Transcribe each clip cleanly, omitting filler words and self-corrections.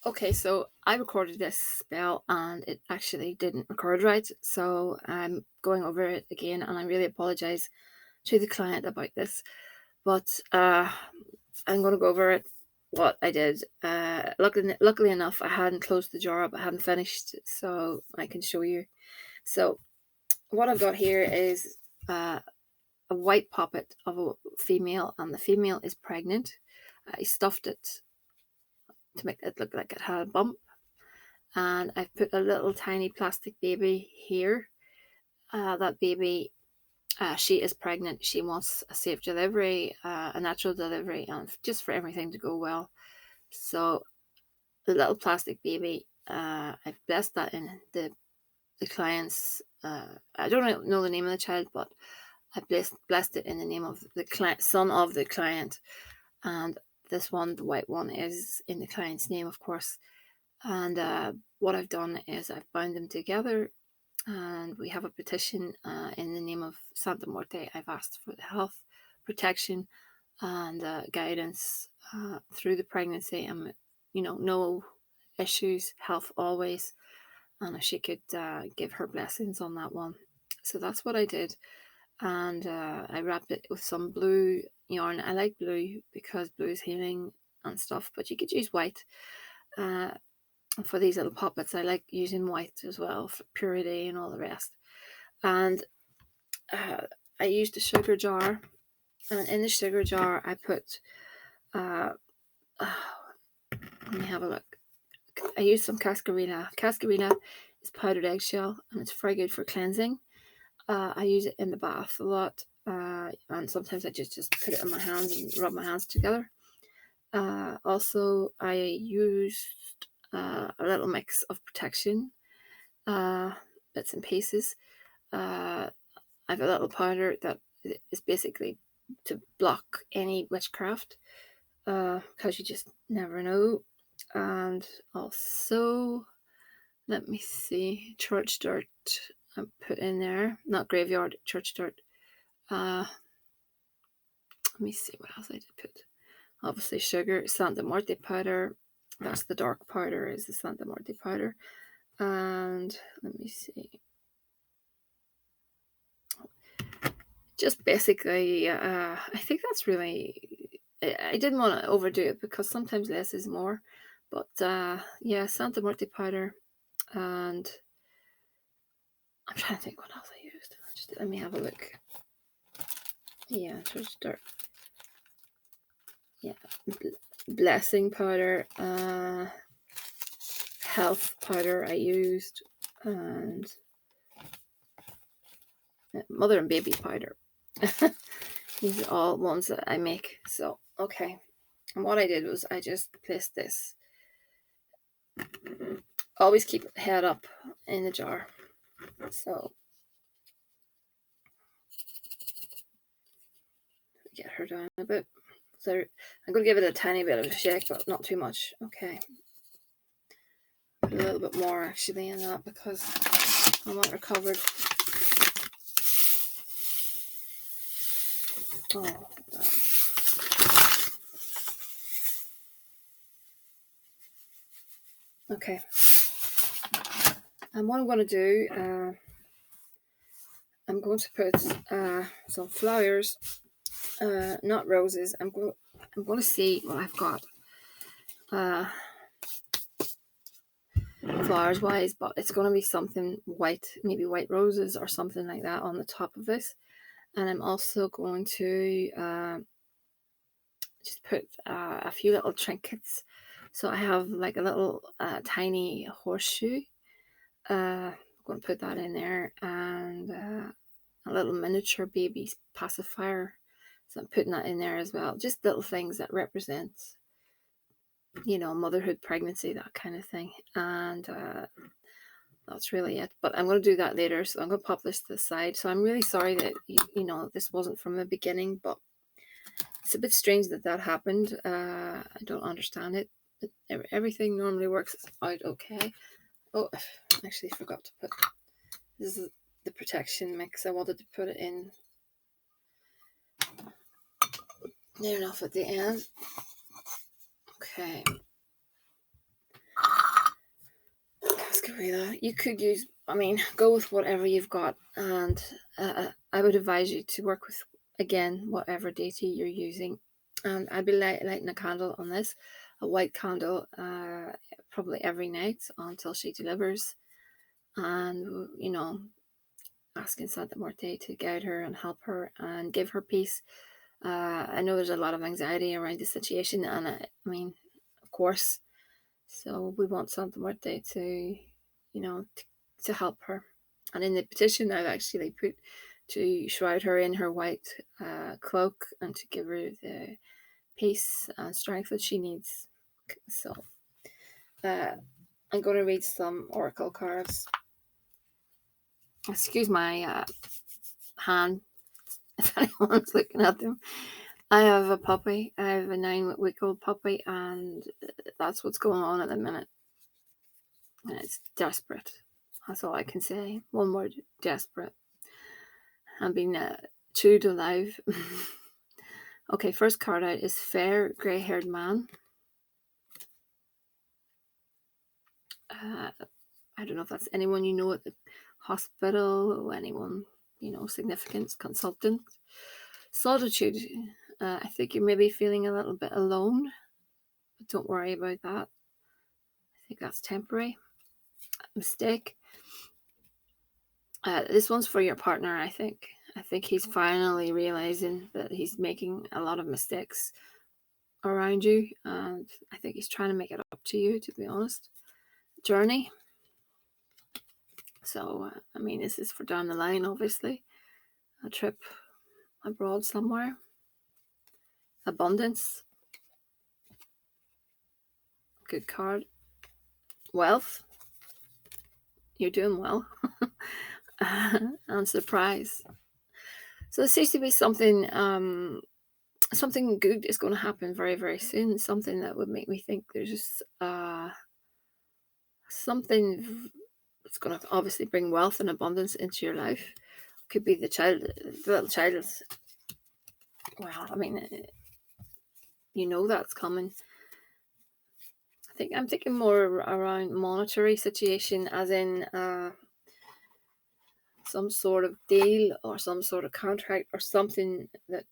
Okay, so I recorded this spell and it actually didn't record right. So I'm going over it again and I really apologize to the client about this. But I'm going to go over it, what I did. Luckily enough, I hadn't closed the jar up, I hadn't finished, so I can show you. So what I've got here is a white puppet of a female, and the female is pregnant. I stuffed it to make it look like it had a bump, and I've put a little tiny plastic baby here. That baby, she is pregnant. She wants a safe delivery, a natural delivery, and just for everything to go well. So the little plastic baby, I've blessed that in the client's. I don't know the name of the child, but I blessed it in the name of the son of the client, and this one, the white one, is in the client's name, of course. And what I've done is I've bound them together, and we have a petition in the name of Santa Muerte. I've asked for the health, protection, and guidance through the pregnancy, and no issues, health always. And if she could give her blessings on that one. So that's what I did, and I wrapped it with some blue yarn. I like blue because blue is healing and stuff, but you could use white. For these little puppets, I like using white as well for purity and all the rest. And I used a sugar jar, and in the sugar jar I put let me have a look. I used some cascarilla. Cascarilla is powdered eggshell, and it's very good for cleansing. I use it in the bath a lot, and sometimes I just put it in my hands and rub my hands together. Also, I used a little mix of protection, bits and pieces. I have a little powder that is basically to block any witchcraft, because you just never know. And also, let me see, church dirt I put in there, not graveyard, church dirt. Let me see what else I did put. Obviously, sugar, Santa Muerte powder. That's the dark powder, is the Santa Muerte powder. And let me see. Just basically, I think that's really. I didn't want to overdo it because sometimes less is more. But yeah, Santa Muerte powder. And I'm trying to think what else I used. Just let me have a look. Yeah, church dirt. Yeah, blessing powder, health powder I used, and mother and baby powder. These are all ones that I make. So, okay. And what I did was I just placed this. Always keep it head up in the jar. So, get her down a bit. So, I'm going to give it a tiny bit of a shake, but not too much. Okay. Put a little bit more actually in that because I want her covered. Oh, okay. And what I'm going to do, I'm going to put some flowers, not roses. I'm going to see what I've got flowers wise, but it's going to be something white, maybe white roses or something like that on the top of this. And I'm also going to just put a few little trinkets. So I have like a little tiny horseshoe. I'm going to put that in there, and a little miniature baby pacifier. So I'm putting that in there as well. Just little things that represent, motherhood, pregnancy, that kind of thing. And that's really it. But I'm going to do that later. So I'm going to pop this to the side. So I'm really sorry that, this wasn't from the beginning, but it's a bit strange that happened. I don't understand it. But everything normally works out okay. Oh, I actually forgot to put, this is the protection mix. I wanted to put it in near enough at the end. Okay. away that. You could use, go with whatever you've got, and I would advise you to work with, again, whatever deity you're using. And I'd be lighting a candle on this, a white candle, probably every night until she delivers, and asking Santa Muerte to guide her and help her and give her peace. I know there's a lot of anxiety around the situation, and of course, so we want Santa Muerte to, to help her. And in the petition, I've actually put to shroud her in her white cloak and to give her the peace and strength that she needs. So I'm going to read some oracle cards. Excuse my hand if anyone's looking at them. I have a puppy. I have a 9-week-old puppy, and that's what's going on at the minute. And it's desperate. That's all I can say. One word: desperate. I'm being chewed alive. Okay, first card out is fair grey-haired man. I don't know if that's anyone you know at the hospital, or anyone, significant, consultant. Solitude. I think you're maybe feeling a little bit alone, but don't worry about that. I think that's temporary. Mistake. This one's for your partner, I think. I think he's finally realizing that he's making a lot of mistakes around you, and I think he's trying to make it up to you, to be honest. Journey. So, this is for down the line, obviously. A trip abroad somewhere. Abundance. Good card. Wealth. You're doing well. And surprise. So there seems to be something good is going to happen very, very soon. Something that would make me think there's just something that's going to obviously bring wealth and abundance into your life. Could be the little child. Well, that's coming. I'm thinking more around monetary situation, as in some sort of deal or some sort of contract or something that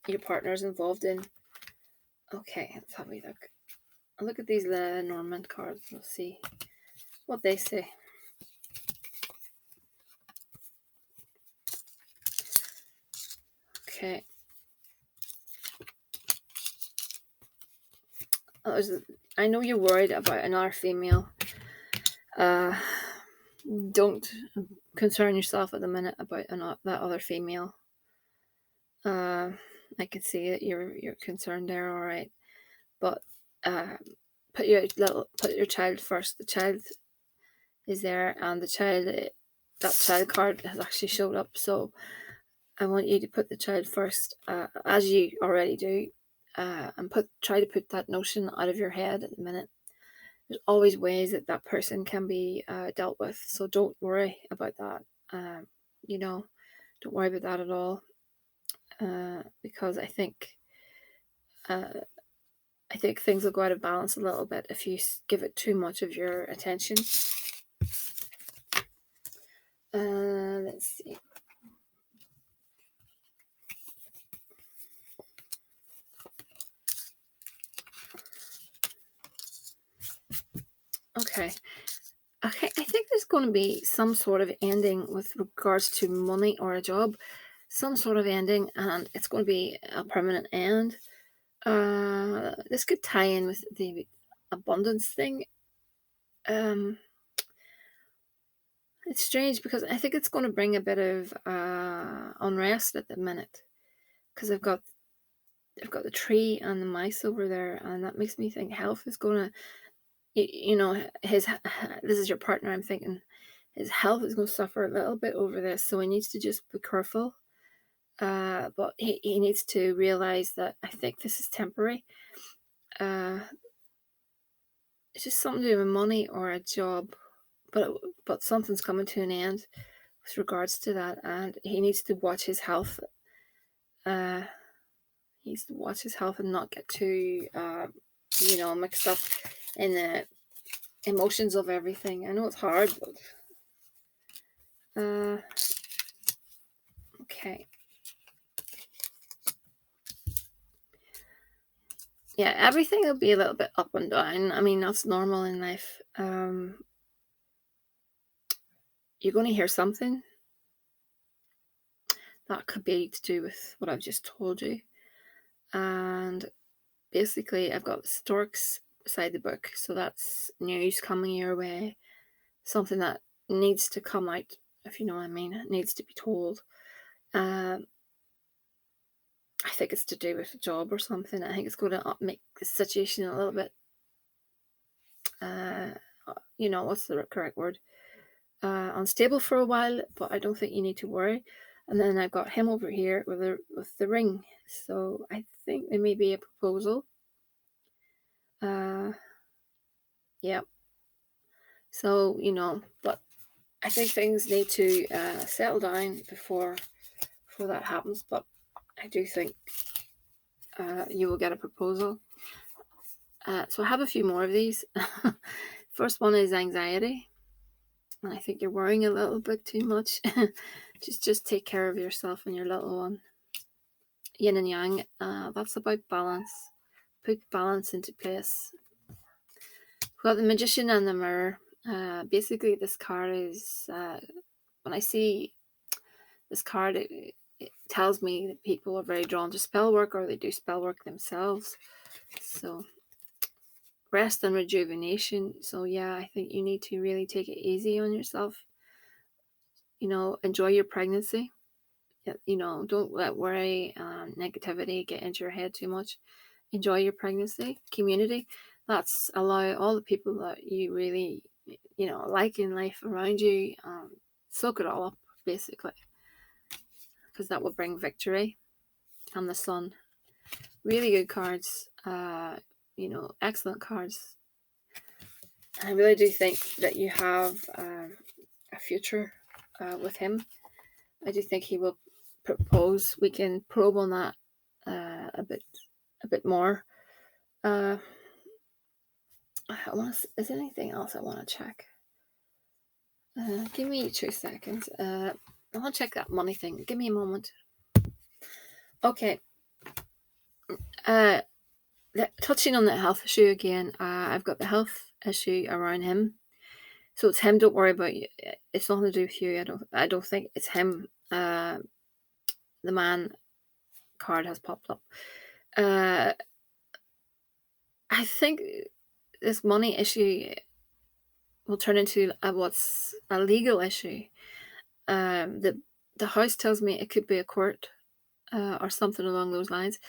your partner is involved in. Okay, let's have a look. I'll look at these Lenormand cards. We'll see what they say. Okay. I know you're worried about another female. Don't concern yourself at the minute about that other female. I can see that you're concerned there, all right. But put your child first. The child is there, and that child card has actually showed up. So I want you to put the child first, as you already do, and try to put that notion out of your head at the minute. There's always ways that person can be dealt with, so don't worry about that. Don't worry about that at all, because I think things will go out of balance a little bit if you give it too much of your attention. Let's see. Okay, I think there's going to be some sort of ending with regards to money or a job, some sort of ending, and it's going to be a permanent end. This could tie in with the abundance thing. It's strange because I think it's going to bring a bit of unrest at the minute, because I've got the tree and the mice over there, and that makes me think health is going to, this is your partner. I'm thinking his health is going to suffer a little bit over this, so he needs to just be careful. But he needs to realize that I think this is temporary. It's just something to do with money or a job, but something's coming to an end with regards to that, and he needs to watch his health. He needs to watch his health and not get too, mixed up in emotions of everything. I know it's hard, but okay. Yeah, everything will be a little bit up and down. I mean, that's normal in life. You're going to hear something that could be to do with what I've just told you. And basically, I've got storks beside the book. So that's news coming your way. Something that needs to come out, if you know what I mean. It needs to be told. I think it's to do with a job or something. I think it's going to make the situation a little bit, what's the correct word? Unstable for a while, but I don't think you need to worry. And then I've got him over here with the ring. So I think there may be a proposal. Yeah. So, but I think things need to settle down before that happens. But I do think you will get a proposal. So I have a few more of these. First one is anxiety. And I think you're worrying a little bit too much. just take care of yourself and your little one. Yin and yang, that's about balance. Put balance into place. We've got the Magician and the Mirror. Basically, this card is, when I see this card, it tells me that people are very drawn to spell work, or they do spell work themselves. So, rest and rejuvenation. So, yeah, I think you need to really take it easy on yourself. Enjoy your pregnancy. Don't let worry and negativity get into your head too much. Enjoy your pregnancy. Community, that's allow all the people that you really like in life around you, soak it all up, basically, because that will bring victory. And the Sun, really good cards. Excellent cards. I really do think that you have a future with him. I do think he will propose. We can probe on that a bit more. Is there anything else I want to check? Give me 2 seconds. I want to check that money thing. Give me a moment. Okay. Touching on the health issue again, I've got the health issue around him. So it's him. Don't worry about you. It's nothing to do with you. I don't think it's him. The man card has popped up. I think this money issue will turn into what's a legal issue. The house tells me it could be a court or something along those lines.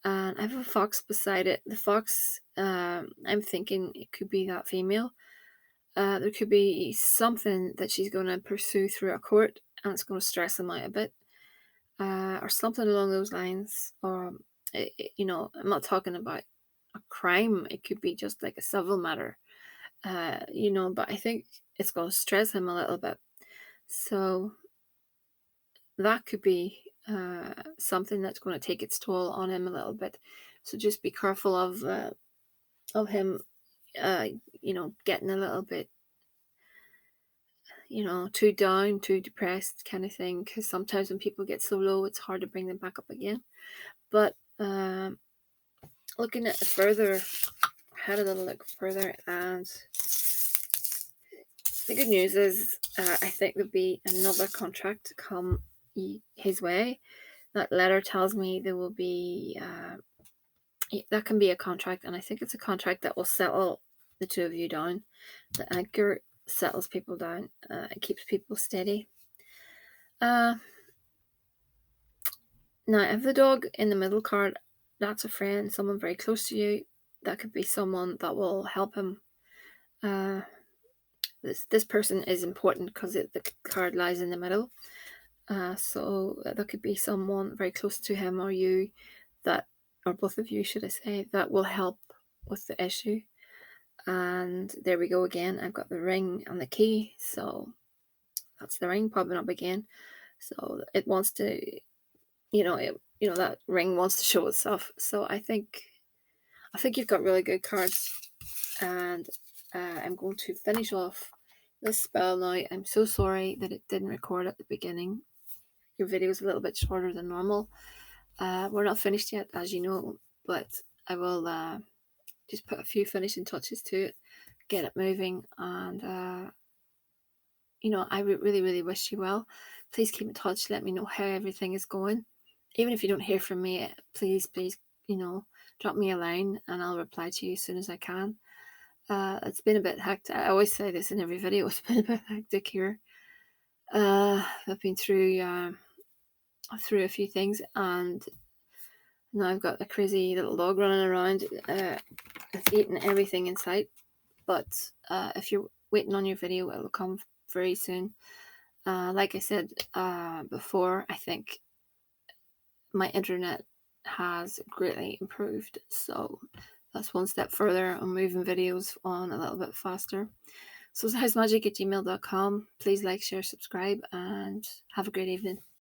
And I have a fox beside it. The fox, I'm thinking it could be that female. There could be something that she's going to pursue through a court, and it's going to stress him out a bit, or something along those lines. Or, I'm not talking about a crime. It could be just like a civil matter, but I think it's going to stress him a little bit. So that could be something that's going to take its toll on him a little bit. So just be careful of him, getting a little bit, too down, too depressed kind of thing. Because sometimes when people get so low, it's hard to bring them back up again. But looking at it further, I had a little look further, and the good news is I think there'll be another contract to come his way. That letter tells me there will be that can be a contract, and I think it's a contract that will settle the two of you down. The anchor settles people down. It keeps people steady. Now, if the dog in the middle card, that's a friend, someone very close to you. That could be someone that will help him. This person is important because the card lies in the middle. So that could be someone very close to him or you, or both of you, should I say, that will help with the issue. And there we go again. I've got the ring and the key. So that's the ring popping up again. So it wants to, that ring wants to show itself. So I think you've got really good cards, and I'm going to finish off this spell now. I'm so sorry that it didn't record at the beginning. Your video is a little bit shorter than normal. We're not finished yet, as you know, but I will just put a few finishing touches to it, get it moving, and you know, I really, really wish you well. Please keep in touch. Let me know how everything is going. Even if you don't hear from me, please, you know, drop me a line and I'll reply to you as soon as I can. It's been a bit hectic. I always say this in every video. It's been a bit hectic here. I've been through a few things, and now I've got a crazy little dog running around. It's eating everything in sight. But if you're waiting on your video, it will come very soon. Like I said before, I think my internet has greatly improved, so that's one step further on moving videos on a little bit faster. So it's thehouseofmagick@gmail.com. Please like, share, subscribe, and have a great evening.